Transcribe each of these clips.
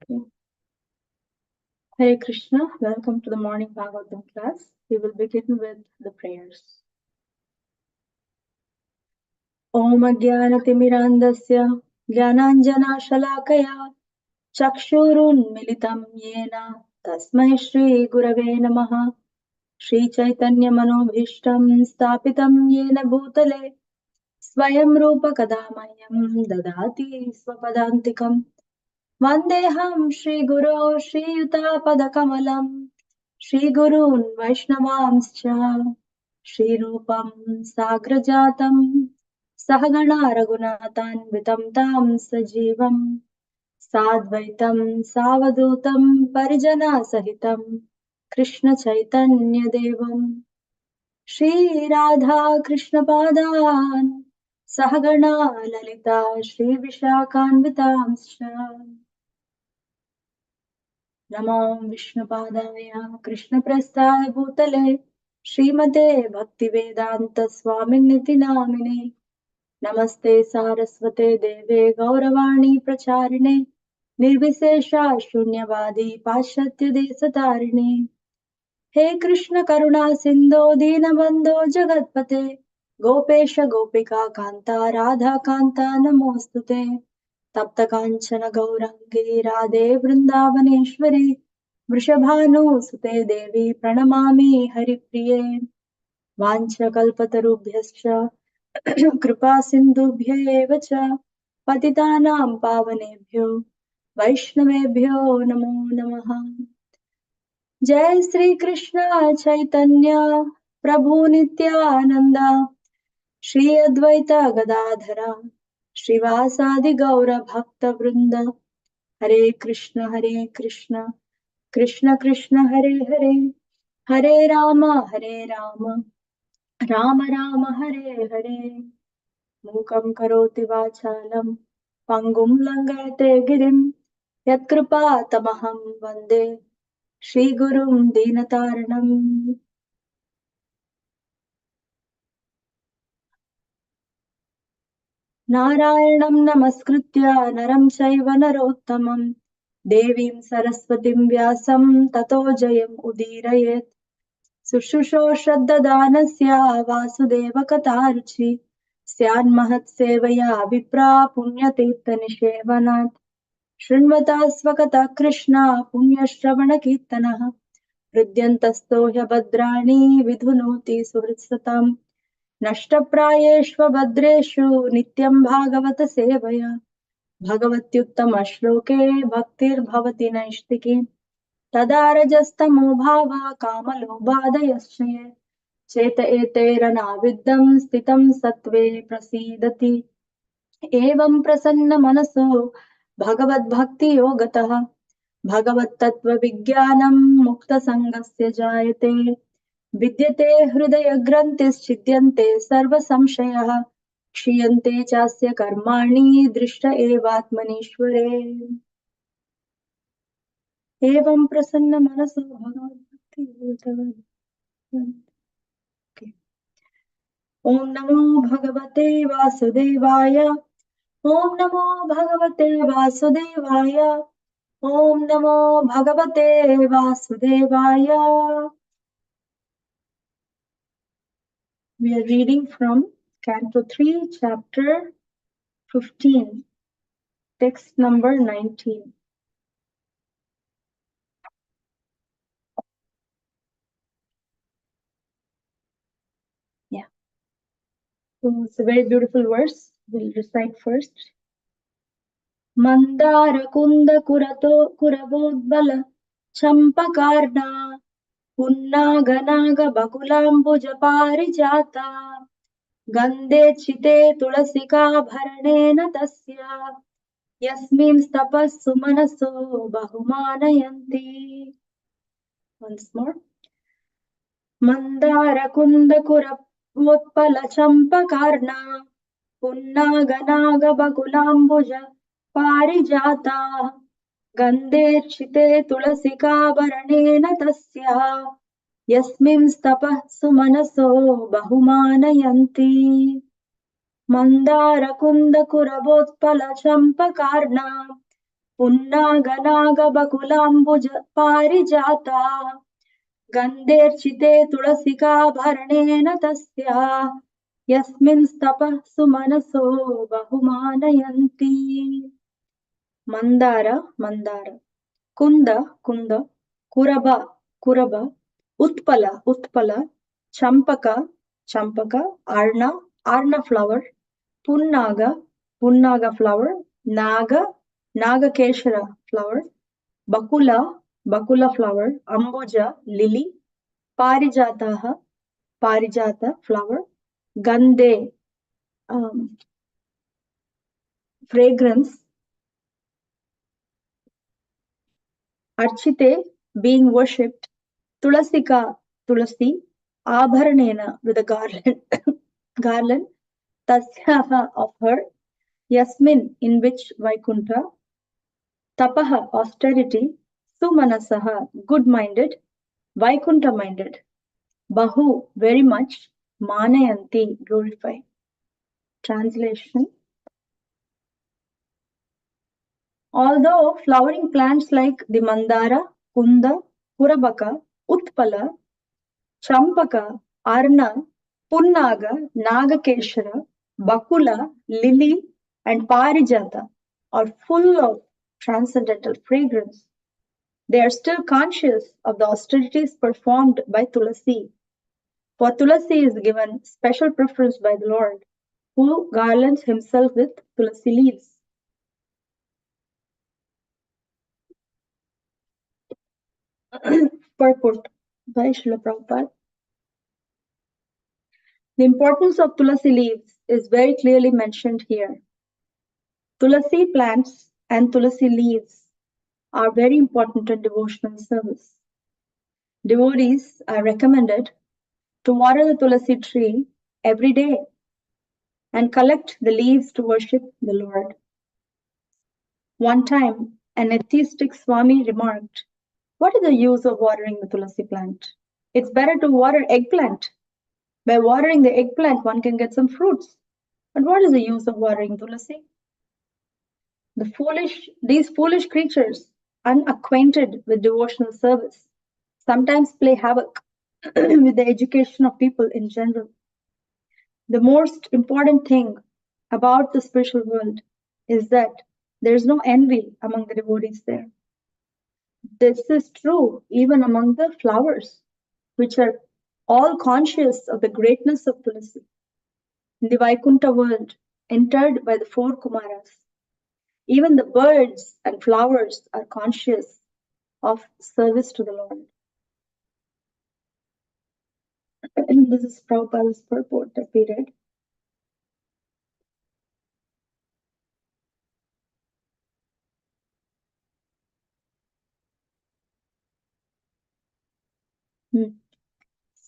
Okay. Hare Krishna, welcome to the morning Bhagavatam class. We will begin with the prayers. Om Ajnanatimmirandasya Jnananjanashalakaya Chakshurunmilitam Yena Tasmai Shri Gurave Namaha Shri Chaitanya Manobhishtam Stapitam Yena Bhutale Swayam Rupa Kadamayam Dadati Swapadantikam Vandeham Shri Guru Shri Yuta Padakamalam Shri Gurun Vaishnavamscha Shri Rupam Sagrajatam Sahagana Raghunathan Vitam Tam Sajivam Sadvaitam Savadutam Parijana Sahitam Krishna Chaitanya Devam Shri Radha Krishna Padan Sahagana Lalita Shri Vishakhanvitamscha नमो विष्णुपादाय कृष्णप्रस्थाय भूतले श्रीमते भक्तिवेदांत स्वामिनिति नामिने नमस्ते सारस्वते देवे गौरवाणी प्रचारिणे निर्विशेषा शून्यवादी पाश्चात्य देशतारिणे हे कृष्ण करुणा सिंधो दीनबंधो जगत्पते गोपेश गोपिका कांता राधा कांता नमोस्तुते तप्त कांचन गौरंगे राधे वृंदावनेश्वरी वृषभानुसुते देवी प्रणमामि हरिप्रिये वाञ्छकल्पतरुभ्यश्च कृपा सिन्धुभ्येव च पतितानां पावनेभ्यो वैष्णवेभ्यो नमो नमः। जय श्री कृष्ण चैतन्य प्रभु नित्यानंद श्री अद्वैत गदाधर श्रीवासादि गौर भक्त वृंद हरे कृष्ण कृष्ण कृष्ण हरे हरे हरे राम राम राम हरे हरे मूकं करोति वाचालं पंगुं लंघयते गिरिं यत्कृपा तमहं वन्दे श्रीगुरुं दीनतारिणम्। नारायणं नमस्कृत्य नरं चैव नरोत्तमं देवीं सरस्वतीं व्यासं ततो जयम् उदीरयेत् शुश्रूषोषद्ददानस्य वासुदेवकथारुचि स्यान्महत्सेवया विप्रा पुण्यतीर्थनिषेवनात् शृण्वता स्वकथा कृष्णा पुण्यश्रवणकीर्तनः हृद्यन्तस्तो ह्यभद्राणि विधुनोति सुहृत्सताम् नष्टप्रायेष्वभद्रेषु नित्यं भागवत सेवया भगवत्युत्तमश्लोके भक्तिर्भवति नैष्टिकी तदा रजस्तमो भावा कामलोभादयश्च ये चेत एतैरनाविद्धं स्थितं सत्त्वे प्रसीदति एवं प्रसन्न मनसो भगवद्भक्तियोगतः भगवत्तत्त्वविज्ञानं मुक्तसङ्गस्य जायते विद्यते हृदयग्रन्थिश्छिद्यन्ते सर्वसंशयः क्षीयन्ते चास्य कर्माणि दृष्ट एवात्मनीश्वरे एवं प्रसन्न मनसो भगवद्भक्तियोगतः। ओम नमो भगवते वासुदेवाय ओम नमो भगवते वासुदेवाय ओम नमो भगवते वासुदेवाय। We are reading from Canto 3, Chapter 15, text number 19. Yeah, so it's a very beautiful verse. We'll recite first. Mandara kunda kurato kuravodbala champakarna पुन्नागनाग बकुलाम्बुजपारिजाता गन्धे चिते तुलसिकाभरणेन तस्य यस्मिंस्तपः सुमनसो बहुमानयन्ति। Once more. मन्दारकुन्दकुरवोत्पलचम्पकार्णा पुन्नागनागबकुलाम्बुज पारिजाता गन्धेर्चिते तुलसिकाभरणेन तस्या यस्मिंस्तपः सुमनसो बहुमानयन्ति। मन्दारकुन्दकुरवोत्पलचम्पकार्णा पुन्नागनागबकुलाम्बुज पारिजाता गन्धेर्चिते तुलसिकाभरणेन तस्या यस्मिन् स्तपः सुमनसो बहुमानयन्ति मंदार मंदार कुंद कुंद कुरब कुरब उत्पल उत्पल चंपक चंपक आर्न आर्न फ्लावर पुन्नाग पुन्नाग फ्लावर नाग नागकेशर फ्लावर बकुल बकुल फ्लावर अंबुज लिली पारिजातः पारिजात flower Gandhe fragrance archite being worshipped tulasika tulasi abharanena with a garland garland tasyaha of her yasmin in which Vaikuntha tapaha austerity sumanasaha good minded Vaikuntha minded bahu very much manayanti glorify. Translation. Although flowering plants like the mandara, kunda, kurabaka, utpala, champaka, arna, punnaga, nagakeshara, bakula, lily, and parijata are full of transcendental fragrance, they are still conscious of the austerities performed by Tulasi. For Tulasi is given special preference by the Lord, who garlands himself with Tulasi leaves. Purport by Srila Prabhupada. The importance of Tulasi leaves is very clearly mentioned here. Tulasi plants and Tulasi leaves are very important in devotional service. Devotees are recommended to water the Tulasi tree every day and collect the leaves to worship the Lord. One time, an atheistic Swami remarked, "What is the use of watering the Tulasi plant? It's better to water eggplant. By watering the eggplant, one can get some fruits. But what is the use of watering Tulasi?" These foolish creatures, unacquainted with devotional service, sometimes play havoc with the education of people in general. The most important thing about the spiritual world is that there is no envy among the devotees there. This is true even among the flowers, which are all conscious of the greatness of Tulasi. In the Vaikuntha world, entered by the 4 Kumaras, even the birds and flowers are conscious of service to the Lord. This is Prabhupada's purport that we read.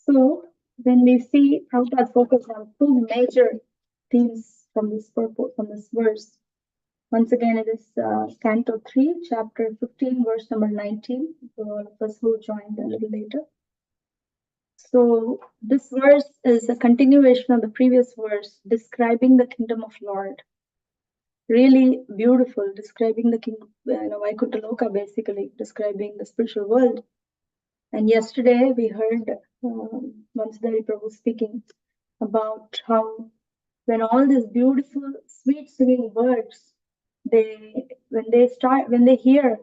So, when we see Prabhupada focus on 2 major themes from this purport, from this verse, once again, it is Canto 3, Chapter 15, verse number 19, for all of us who joined a little later. So, this verse is a continuation of the previous verse, describing the kingdom of Lord. Really beautiful, describing the kingdom, Vaikuntha Loka, basically, describing the spiritual world. And yesterday, we heard Vansadhari Prabhu speaking about how when all these beautiful, sweet singing birds, when they hear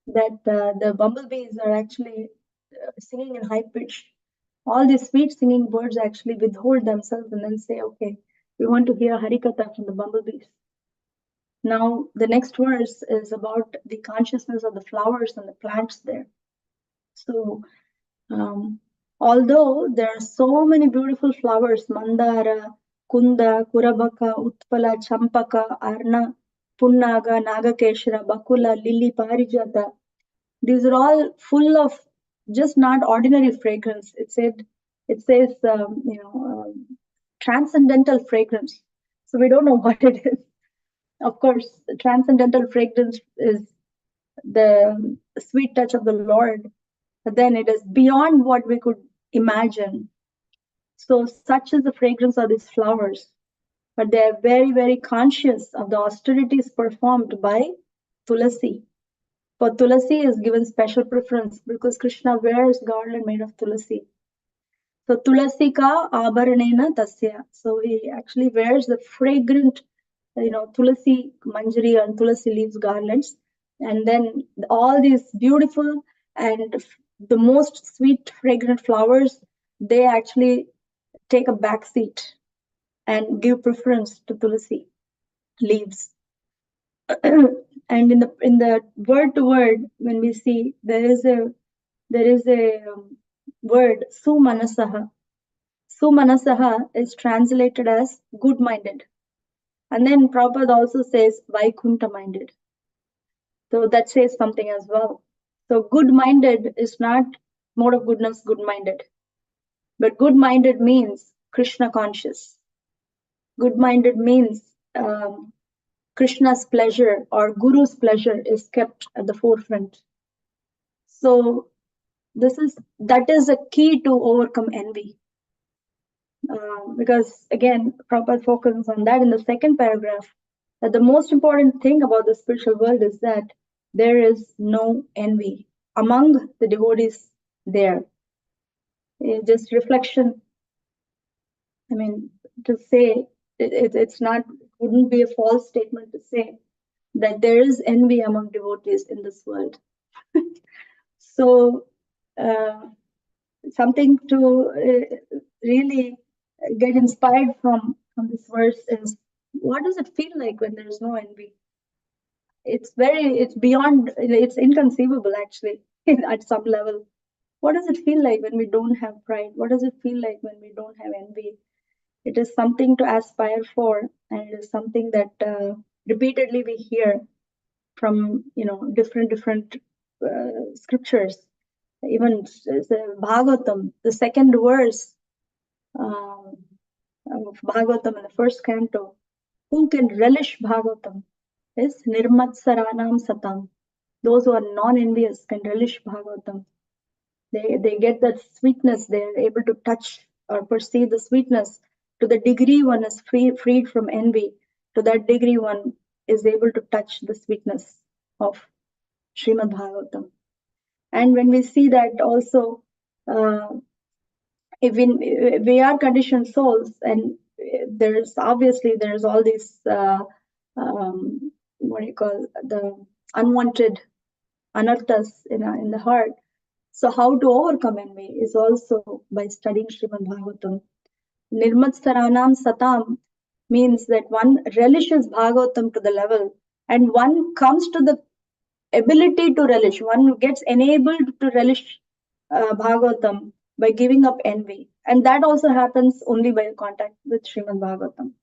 that the bumblebees are actually singing in high pitch, all these sweet singing birds actually withhold themselves and then say, "Okay, we want to hear Harikatha from the bumblebees." Now, the next verse is about the consciousness of the flowers and the plants there. So, although there are so many beautiful flowers, mandara, kunda, kurabaka, utpala, champaka, arna, punnaga, nagakeshara, bakula, lily, parijata, these are all full of just not ordinary fragrance. It says transcendental fragrance. So we don't know what it is. Of course, transcendental fragrance is the sweet touch of the Lord, but then it is beyond what we could imagine. So such is the fragrance of these flowers, but they are very, very conscious of the austerities performed by Tulasi. For tulasi is given special preference because Krishna wears garland made of tulasi. So tulasi ka abharanena tasya. So he actually wears the fragrant, tulasi manjari and tulasi leaves garlands. And then all these beautiful and the most sweet fragrant flowers, they actually take a back seat and give preference to tulasi leaves. And in the word to word, when we see there is a word sumanasaha. Sumanasaha is translated as good-minded, and then Prabhupada also says Vaikunta-minded. So that says something as well. So good-minded is not mode of goodness, good-minded, but good-minded means Krishna conscious. Good-minded means Krishna's pleasure or Guru's pleasure is kept at the forefront. So that is a key to overcome envy. Because again, Prabhupada focuses on that in the second paragraph, that the most important thing about the spiritual world is that there is no envy among the devotees there. Just reflection. I mean, to say it's not, wouldn't be a false statement to say that there is envy among devotees in this world. So something to really get inspired from this verse is, what does it feel like when there's no envy? It's beyond, it's inconceivable actually at some level. What does it feel like when we don't have pride? What does it feel like when we don't have envy? It is something to aspire for, and it is something that repeatedly we hear from different scriptures. Even the Bhagavatam, the second verse of Bhagavatam in the first canto, who can relish Bhagavatam is Nirmatsaranam Satam. Those who are non-envious can relish Bhagavatam. They get that sweetness. They are able to touch or perceive the sweetness. To the degree one is freed from envy, to that degree one is able to touch the sweetness of Srimad Bhagavatam. And when we see that also, if we are conditioned souls, and there's all these what do you call, the unwanted anarthas in the heart. So how to overcome envy is also by studying Srimad Bhagavatam. Nirmatsaranam Satam means that one relishes Bhagavatam to the level, and one comes to the ability to relish. One gets enabled to relish Bhagavatam by giving up envy. And that also happens only by contact with Srimad Bhagavatam.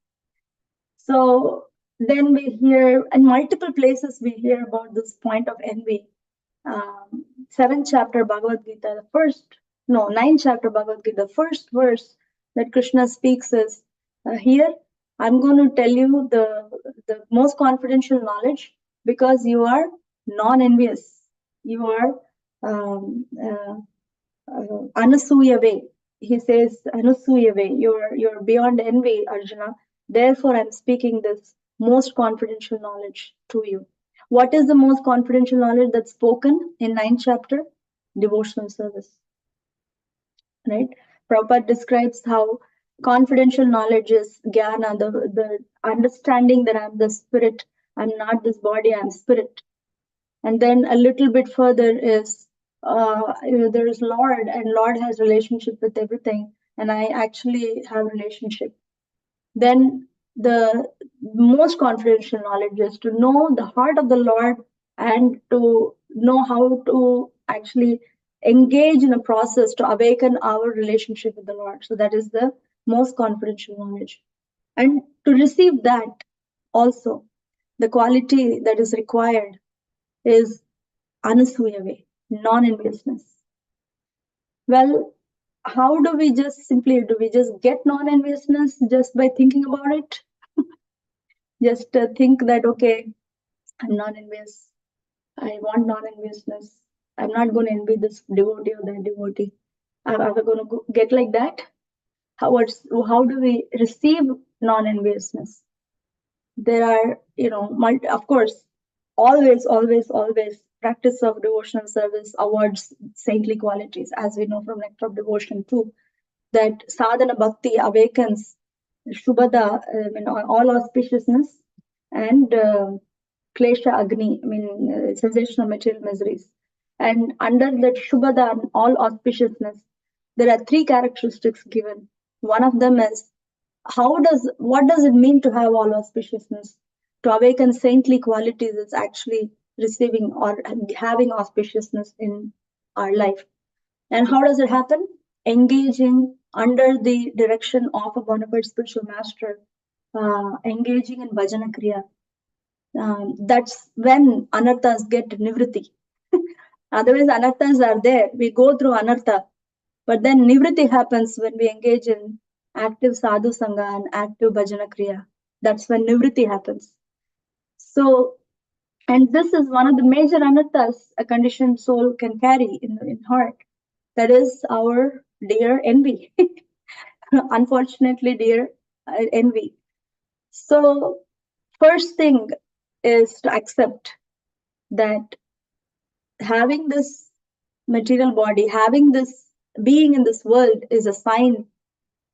So then we hear, in multiple places we hear about this point of envy. 7th chapter Bhagavad Gita, ninth chapter Bhagavad Gita, the first verse that Krishna speaks is, here I'm going to tell you the most confidential knowledge, because you are non-envious. You are anasuyave. He says, anasuyave, you're beyond envy, Arjuna. Therefore, I'm speaking this most confidential knowledge to you. What is the most confidential knowledge that's spoken in 9th chapter? Devotional service. Right? Prabhupada describes how confidential knowledge is jnana, the understanding that I'm the spirit, I'm not this body, I'm spirit. And then a little bit further is, there is Lord, and Lord has relationship with everything, and I actually have relationship. Then the most confidential knowledge is to know the heart of the Lord and to know how to actually engage in a process to awaken our relationship with the Lord. So that is the most confidential knowledge. And to receive that also, the quality that is required is anasuyave, non-enviousness. Well, how do we just get non-enviousness just by thinking about it? Just think that, okay, I'm non-envious. I want non-enviousness. I'm not going to envy this devotee or that devotee. Are we going to get like that? How do we receive non-enviousness? There are, of course, always practice of devotional service awards saintly qualities, as we know from Nectar of Devotion too, that sadhana bhakti awakens Shubhada, all auspiciousness, and Klesha Agni, sensation of material miseries. And under that Shubhada and all auspiciousness, there are three characteristics given. One of them is what does it mean to have all auspiciousness? To awaken saintly qualities is actually receiving or having auspiciousness in our life. And how does it happen? Engaging under the direction of a bona fide spiritual master, engaging in bhajana kriya. That's when anarthas get nivritti. Otherwise, anarthas are there. We go through anartha, but then nivritti happens when we engage in active sadhu sangha and active bhajana kriya. That's when nivritti happens. So, and this is one of the major anarthas a conditioned soul can carry in heart. That is our dear envy. Unfortunately, dear envy. So, first thing is to accept that having this material body, having this being in this world is a sign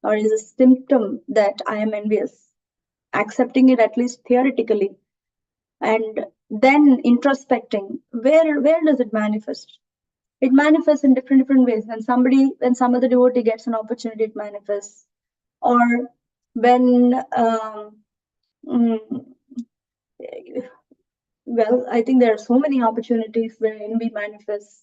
or is a symptom that I am envious. Accepting it at least theoretically, and then introspecting, where does it manifest? It manifests in different ways. When some other devotee gets an opportunity, it manifests. Or when well, I think there are so many opportunities where envy manifests,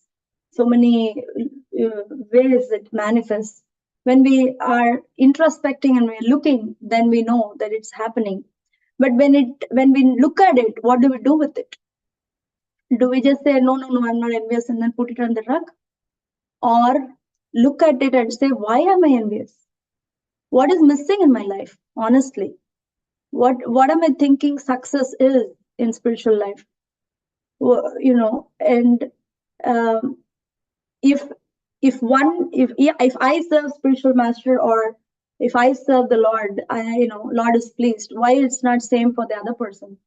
so many ways it manifests. When we are introspecting and we're looking, then we know that it's happening. But when we look at it, what do we do with it? Do we just say, no, I'm not envious, and then put it on the rug? Or look at it and say, why am I envious? What is missing in my life, honestly? What am I thinking success is in spiritual life? And if I serve spiritual master, or if I serve the Lord, Lord is pleased. Why it's not same for the other person?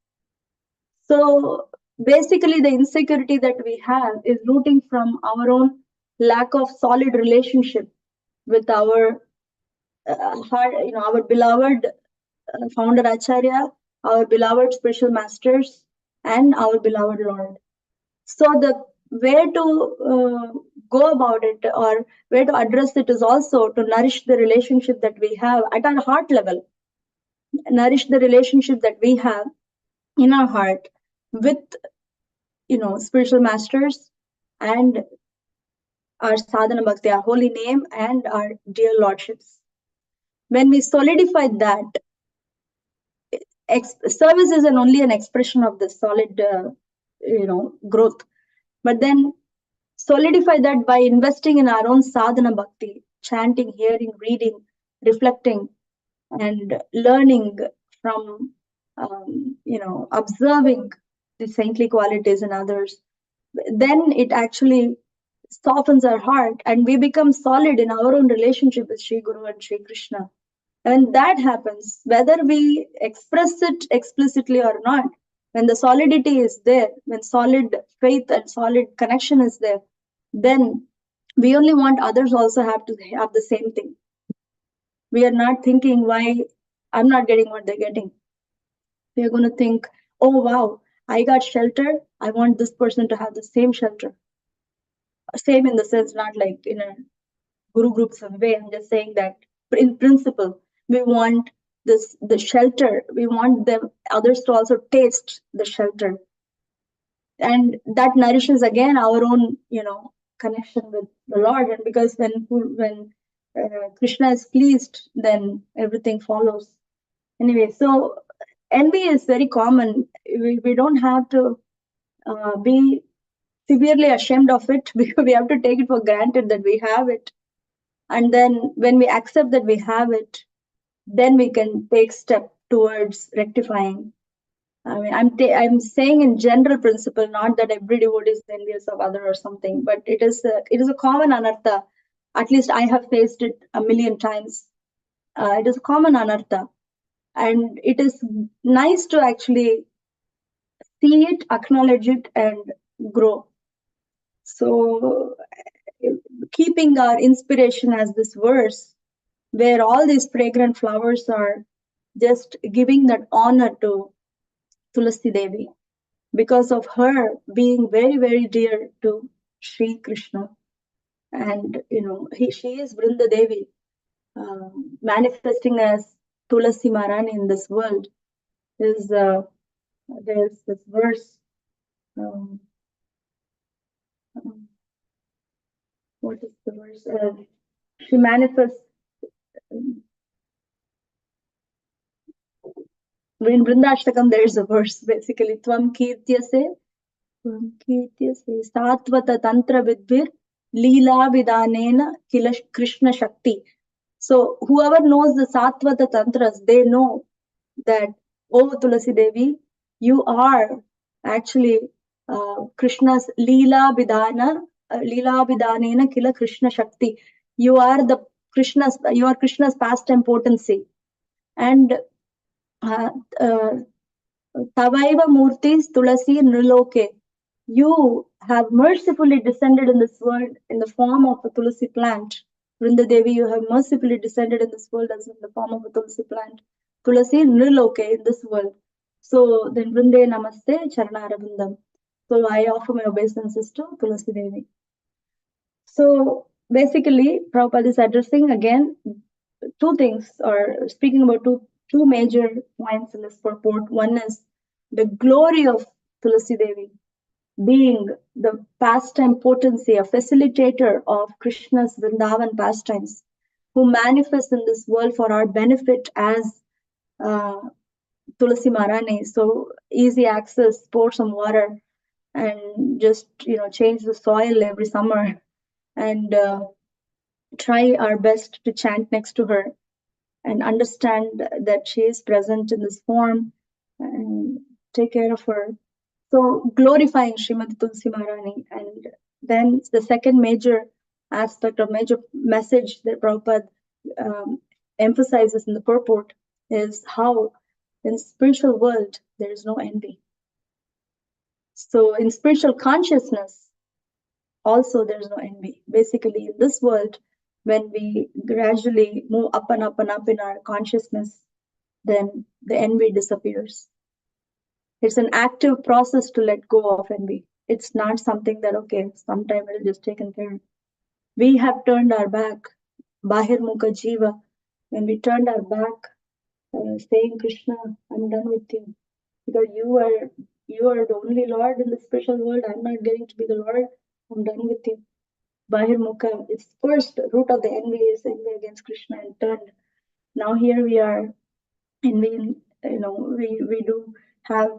So basically, the insecurity that we have is rooting from our own lack of solid relationship with our heart, our beloved founder Acharya, our beloved spiritual masters, and our beloved Lord. So the way to go about it, or way to address it, is also to nourish the relationship that we have at our heart level. Nourish the relationship that we have in our heart with, spiritual masters and our sadhana bhakti, our holy name, and our dear lordships. When we solidify that, service is only an expression of this solid, growth. But then solidify that by investing in our own sadhana bhakti, chanting, hearing, reading, reflecting, and learning from, observing the saintly qualities in others. Then it actually softens our heart, and we become solid in our own relationship with Sri Guru and Sri Krishna. And that happens, whether we express it explicitly or not, when the solidity is there, when solid faith and solid connection is there, then we only want others also have to have the same thing. We are not thinking why I'm not getting what they're getting. We are going to think, oh, wow, I got shelter. I want this person to have the same shelter. Same in the sense, not like in a guru group some way. I'm just saying that in principle, we want the shelter. We want others to also taste the shelter. And that nourishes again our own, connection with the Lord. And because when Krishna is pleased, then everything follows. Anyway, so envy is very common. We don't have to be severely ashamed of it, because we have to take it for granted that we have it. And then when we accept that we have it, then we can take step towards rectifying. I mean, I'm saying in general principle, not that every devotee is envious of other or something, but it is a common anartha. At least I have faced it a million times. It is a common anartha, and it is nice to actually see it, acknowledge it, and grow. So, keeping our inspiration as this verse, where all these fragrant flowers are just giving that honor to Tulasi Devi, because of her being very, very dear to Sri Krishna. And, she is Vrinda Devi, manifesting as Tulasi Maharani in this world. There's this verse. What is the verse? She manifests in Vrindashtakam. There is a verse basically. Tvam kirtyase satvata tantra vidbir leela vidanena kila Krishna Shakti. So whoever knows the Satvata Tantras, they know that, oh Tulasi Devi, you are actually Krishna's Leela Vidanena Kila Krishna Shakti. You are Krishna's pastime potency. And Tavaiva Murtis Tulasi Nriloke. You have mercifully descended in this world in the form of a Tulasi plant. Vrinda Devi, you have mercifully descended in this world as in the form of a Tulasi plant. Tulasi Nriloke, in this world. So then Vrinde Namaste Charanarabindam. So I offer my obeisances to Tulasi Devi. So basically, Prabhupada is addressing again two things, or speaking about two major points in this purport. One is the glory of Tulasi Devi, being the pastime potency, a facilitator of Krishna's Vrindavan pastimes, who manifests in this world for our benefit as Tulasi Maharani. So easy access, pour some water, and just change the soil every summer, and try our best to chant next to her and understand that she is present in this form and take care of her. So glorifying Srimati Tulsi Maharani. And then the second major aspect or major message that Prabhupada emphasizes in the purport is how in spiritual world there is no envy. So in spiritual consciousness also there's no envy. Basically in this world, when we gradually move up and up and up in our consciousness, then the envy disappears. It's an active process to let go of envy. It's not something that, okay, sometime it'll just taken care of. We have turned our back, Bahir Mukha Jiva, when we turned our back, saying, Krishna, I'm done with you. Because you are the only Lord in the spiritual world. I'm not getting to be the Lord. I'm done with you. Bahir Mukha, its first root of the envy is envy against Krishna and turned. Now here we are, and we do have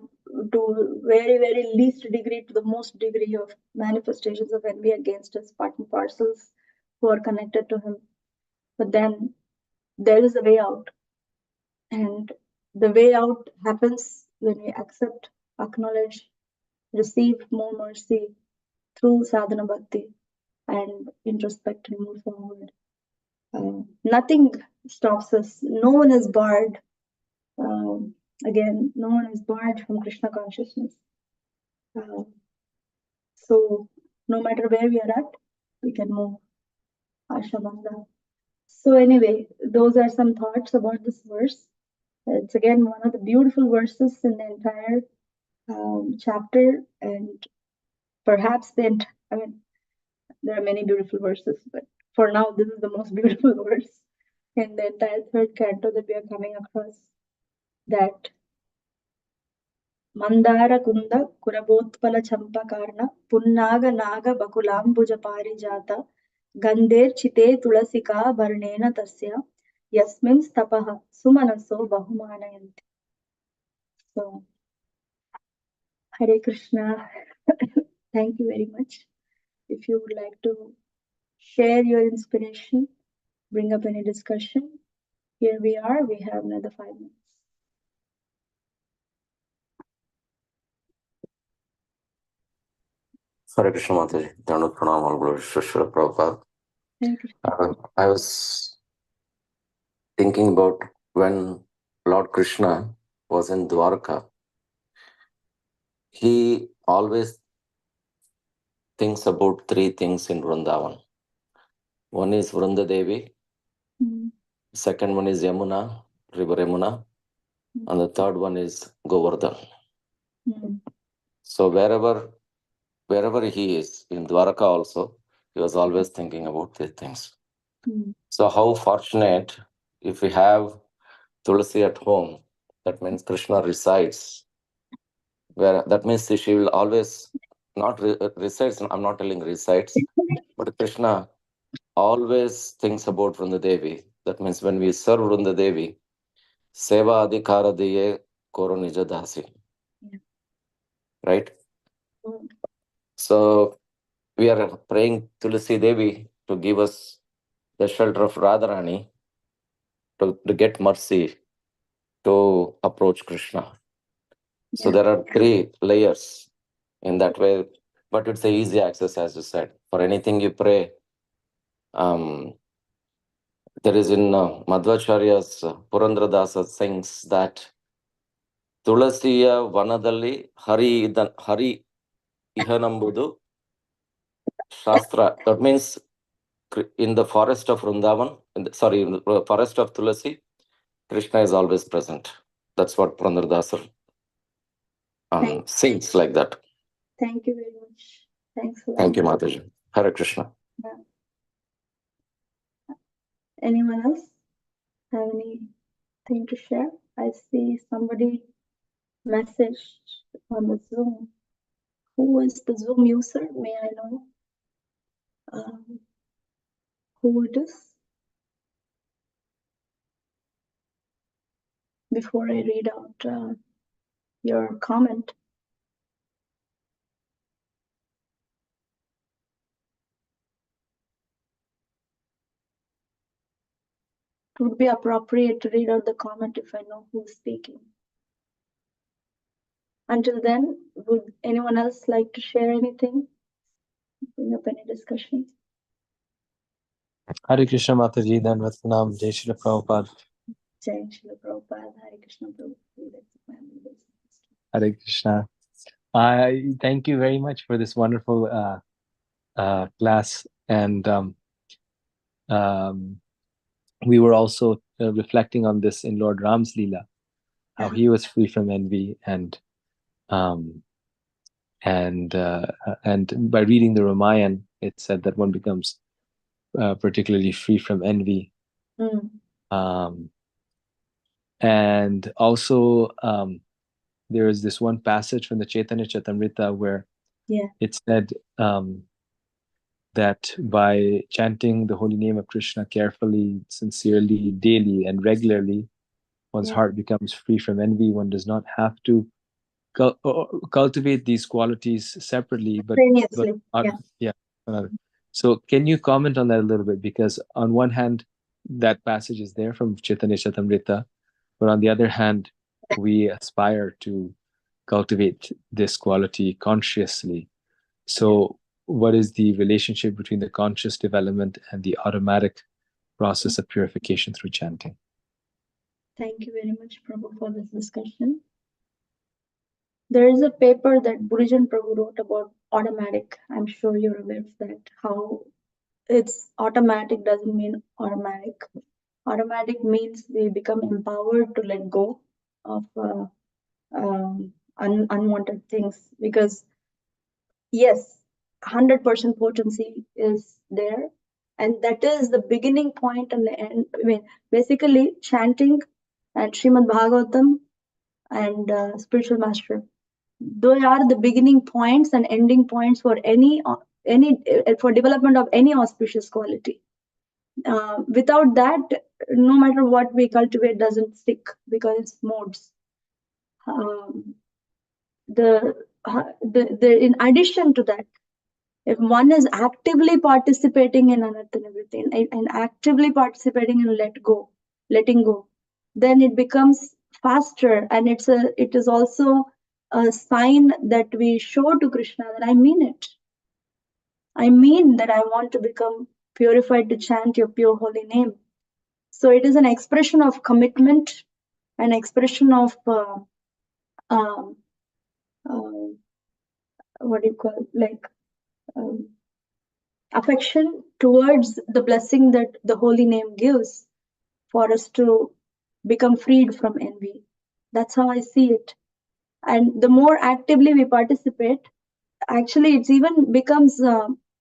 to very, very least degree to the most degree of manifestations of envy against his part and parcels who are connected to him. But then there is a way out. And the way out happens when we accept, acknowledge, receive more mercy through sadhana bhakti and introspect and move forward. Nothing stops us. No one is barred. Again, no one is barred from Krishna consciousness. So no matter where we are at, we can move. Ashamanda. So anyway, those are some thoughts about this verse. It's again one of the beautiful verses in the entire chapter, and perhaps there are many beautiful verses, but for now this is the most beautiful verse in the entire third canto that we are coming across. That Mandara Kunda Kurabotpala Champakarna Punnaga Naga Bakulambuja Parijata Gander Chite Tulasika Varnena Tasya Yasmin Stapaha Sumanaso Bahumanayanti. So Hare Krishna. Thank you very much. If you would like to share your inspiration, bring up any discussion, here we are. We have another 5 minutes. Hare Krishna Mataji. Dhanut Pranam, all glory to Srila Prabhupada. I was thinking about when Lord Krishna was in Dwarka, he always thinks about three things in Vrindavan. One is Vrinda Devi, second one is Yamuna, River Yamuna, and the third one is Govardhan. So wherever he is, in Dwaraka also, he was always thinking about these things. So how fortunate if we have Tulsi at home, that means Krishna resides. Where that means she will always not resides, I'm not telling resides, but Krishna always thinks about Vrunda Devi. That means when we serve Vrunda Devi, Seva Adhikara Diye Koro Nija Dasi. Right? So we are praying Tulsi Devi to give us the shelter of Radharani to get mercy to approach Krishna. So there are three layers in that way, but it's a easy access, as you said. For anything you pray, there is in Madhvacharya's Purandradasa sings that Tulasiya Vanadalli Hari Ihanambudu Shastra. That means in the forest of Vrindavan, in the forest of Tulasi, Krishna is always present. That's what Purandradasa sings like that. Thank you very much. Thanks a lot. Thank you, Mataji. Hare Krishna. Anyone else have anything to share? I see somebody messaged on the Zoom. Who is the Zoom user? May I know who it is? Before I read out your comment. It would be appropriate to read out the comment if I know who's speaking. Until then, would anyone else like to share anything? Bring up any discussion? Hare Krishna Mataji, Dhanvat Pranam, Jai Shri Prabhupada. Jai Shri Prabhupada, Hare Krishna Prabhupada. Hare Krishna. I thank you very much for this wonderful class, and we were also reflecting on this in Lord Ram's Leela, how he was free from envy, and by reading the Ramayana, it said that one becomes particularly free from envy. And also there is this one passage from the Chaitanya Charitamrita where it said that by chanting the holy name of Krishna carefully, sincerely, daily, and regularly, one's heart becomes free from envy. One does not have to cultivate these qualities separately, but So can you comment on that a little bit? Because on one hand, that passage is there from Chaitanya Charitamrita, but on the other hand, we aspire to cultivate this quality consciously. So what is the relationship between the conscious development and the automatic process of purification through chanting? Thank you very much, Prabhu, for this discussion. There is a paper that Burijan Prabhu wrote about automatic. I'm sure you're aware of that. How it's automatic doesn't mean automatic. Automatic means we become empowered to let go of unwanted things, because yes, 100% potency is there, and that is the beginning point and the end. I mean, basically chanting and Srimad Bhagavatam and spiritual master, those are the beginning points and ending points for any for development of any auspicious quality. Without that, no matter what we cultivate doesn't stick, because it's modes. In addition to that, if one is actively participating in anartha nivritti and actively participating in letting go, then it becomes faster, and it is also a sign that we show to Krishna that I mean it. I mean that I want to become purified to chant your pure holy name. So it is an expression of commitment, an expression of what do you call, like affection towards the blessing that the holy name gives for us to become freed from envy. That's how I see it. And the more actively we participate, actually it's even becomes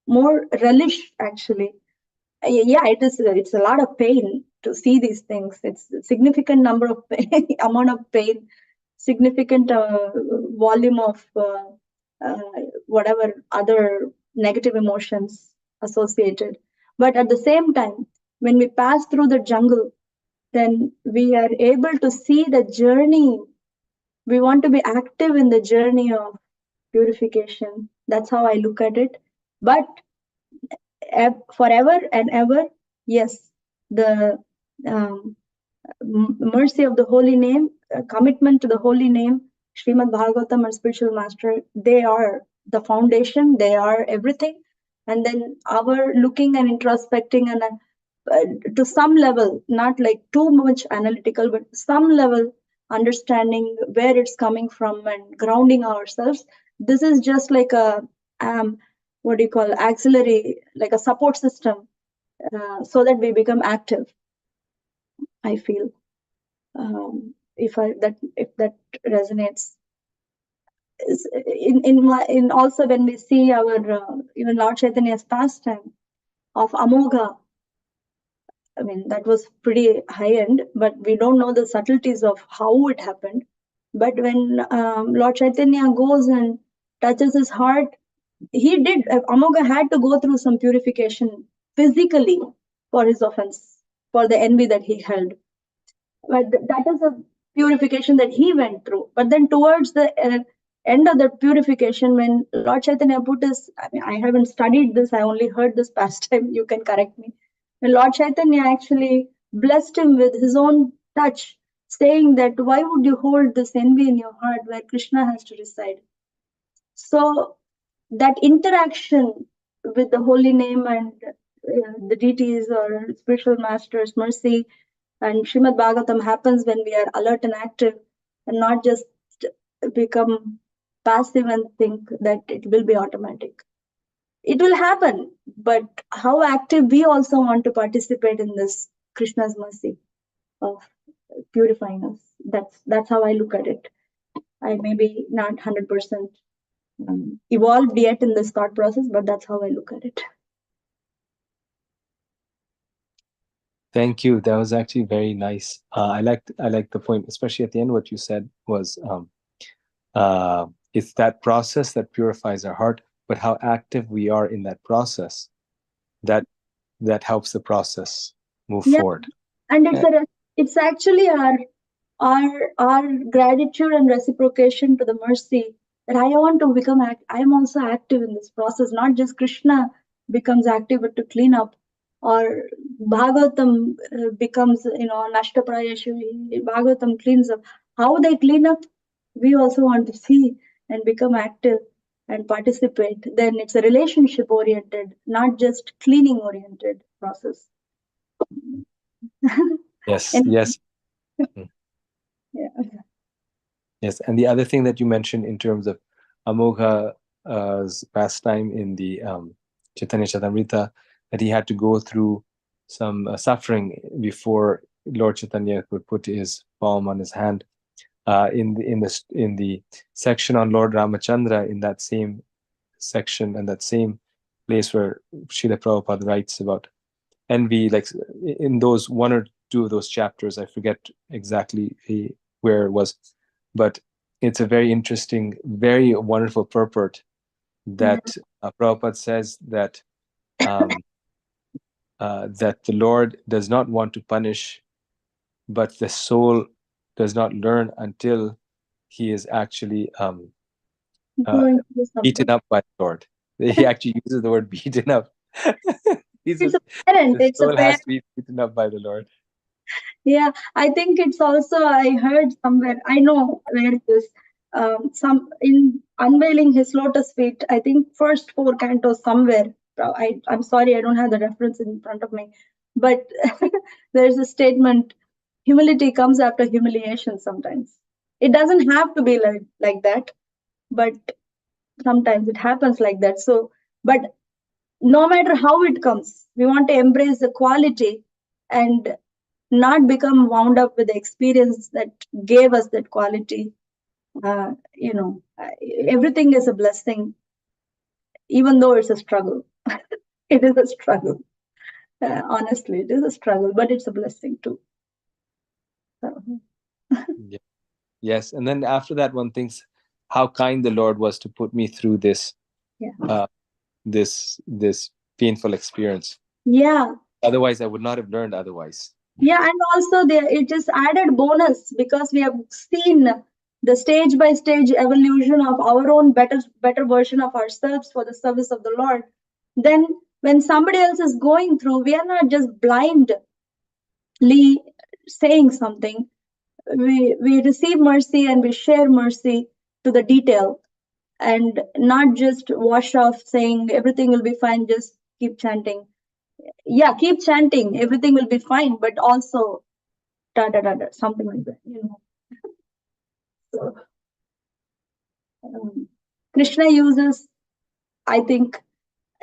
more relish actually. Yeah, it's a lot of pain to see these things. It's a significant number of pain, amount of pain, significant volume of whatever other negative emotions associated. But at the same time, when we pass through the jungle, then we are able to see the journey. We want to be active in the journey of purification. That's how I look at it. But forever and ever, yes, the mercy of the holy name, commitment to the holy name, Srimad Bhagavatam and spiritual master, they are the foundation, they are everything. And then our looking and introspecting and to some level, not like too much analytical, but some level understanding where it's coming from and grounding ourselves. This is just like a what do you call auxiliary, like a support system, so that we become active. I feel if that resonates. In also when we see our even Lord Chaitanya's pastime of Amogha, I mean, that was pretty high end, but we don't know the subtleties of how it happened. But when Lord Chaitanya goes and touches his heart, Amogha had to go through some purification physically for his offense, for the envy that he held. But that is a purification that he went through. But then towards the end of the purification, when Lord Chaitanya put his, I mean, I haven't studied this, I only heard this past time, you can correct me. When Lord Chaitanya actually blessed him with his own touch, saying that why would you hold this envy in your heart where Krishna has to reside? So that interaction with the holy name and the deities or spiritual masters, mercy, and Srimad Bhagavatam happens when we are alert and active and not just become passive and think that it will be automatic. It will happen, but how active we also want to participate in this Krishna's mercy of purifying us. That's how I look at it. I may be not 100% evolved yet in this thought process, but that's how I look at it. Thank you. That was actually very nice. I liked the point, especially at the end. What you said was, it's that process that purifies our heart, but how active we are in that process, that helps the process move forward. And it's actually our gratitude and reciprocation to the mercy that I want to become. I'm also active in this process. Not just Krishna becomes active, but to clean up. Or Bhagavatam becomes, Nashtaprayashu, Bhagavatam cleans up. How they clean up, we also want to see and become active and participate. Then it's a relationship oriented, not just cleaning oriented process. Yes, And, yes. yeah. Yes, and the other thing that you mentioned in terms of Amogha's pastime in the Chaitanya Charitamrita, that he had to go through some suffering before Lord Chaitanya could put his palm on his hand. In the section on Lord Ramachandra, in that same section and that same place where Srila Prabhupada writes about envy, like in those one or two of those chapters, I forget exactly where it was, but it's a very interesting, very wonderful purport that Prabhupada says that that the Lord does not want to punish, but the soul does not learn until he is actually beaten up by the Lord. He actually uses the word beaten up. It's a parent. The soul has to be beaten up by the Lord. Yeah, I think it's also, I heard somewhere, I know where it is, some in unveiling his lotus feet, I think first 4 cantos somewhere. I'm sorry, I don't have the reference in front of me, but there's a statement, humility comes after humiliation sometimes. It doesn't have to be like that, but sometimes it happens like that. So But no matter how it comes, we want to embrace the quality and not become wound up with the experience that gave us that quality. Everything is a blessing, even though it's a struggle. It is a struggle. Honestly, it is a struggle, but it's a blessing too. So. Yeah. Yes, and then after that, one thinks how kind the Lord was to put me through this, this painful experience. Yeah. Otherwise, I would not have learned otherwise. Yeah, and also it is added bonus because we have seen the stage by stage evolution of our own better version of ourselves for the service of the Lord. Then when somebody else is going through, we are not just blindly saying something. We receive mercy and we share mercy to the detail, and not just wash off saying everything will be fine, just keep chanting. Yeah, keep chanting, everything will be fine, but also something like that, So, Krishna uses, I think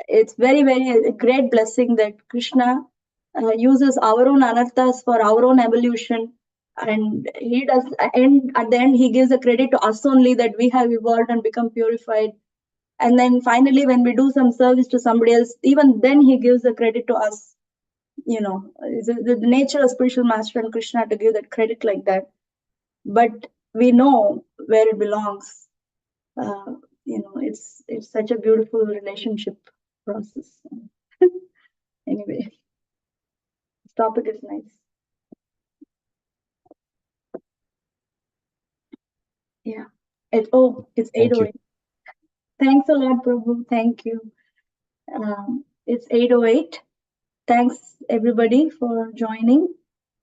it's very, very a great blessing that Krishna uses our own anarthas for our own evolution. And he does, and at the end, he gives the credit to us only that we have evolved and become purified. And then finally, when we do some service to somebody else, even then he gives the credit to us. The nature of spiritual master and Krishna to give that credit like that. But we know where it belongs. It's such a beautiful relationship process. Anyway, this topic is nice. Yeah. It's 8:08. Thanks a lot, Prabhu. Thank you. It's 8:08. Thanks everybody for joining.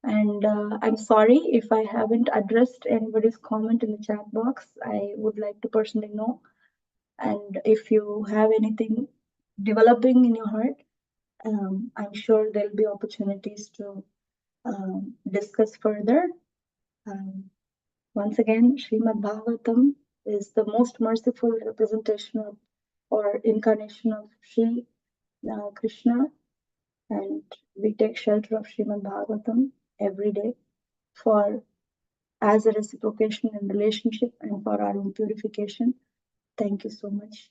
And I'm sorry if I haven't addressed anybody's comment in the chat box. I would like to personally know. And if you have anything developing in your heart, I'm sure there'll be opportunities to discuss further. Once again, Srimad Bhagavatam is the most merciful representation of or incarnation of Sri Krishna, and we take shelter of Srimad Bhagavatam every day as a reciprocation in relationship and for our own purification. Thank you so much.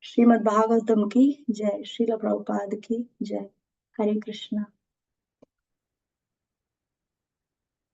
Srimad Bhagavatam ki jai, Srila Prabhupada ki jai. Hare Krishna.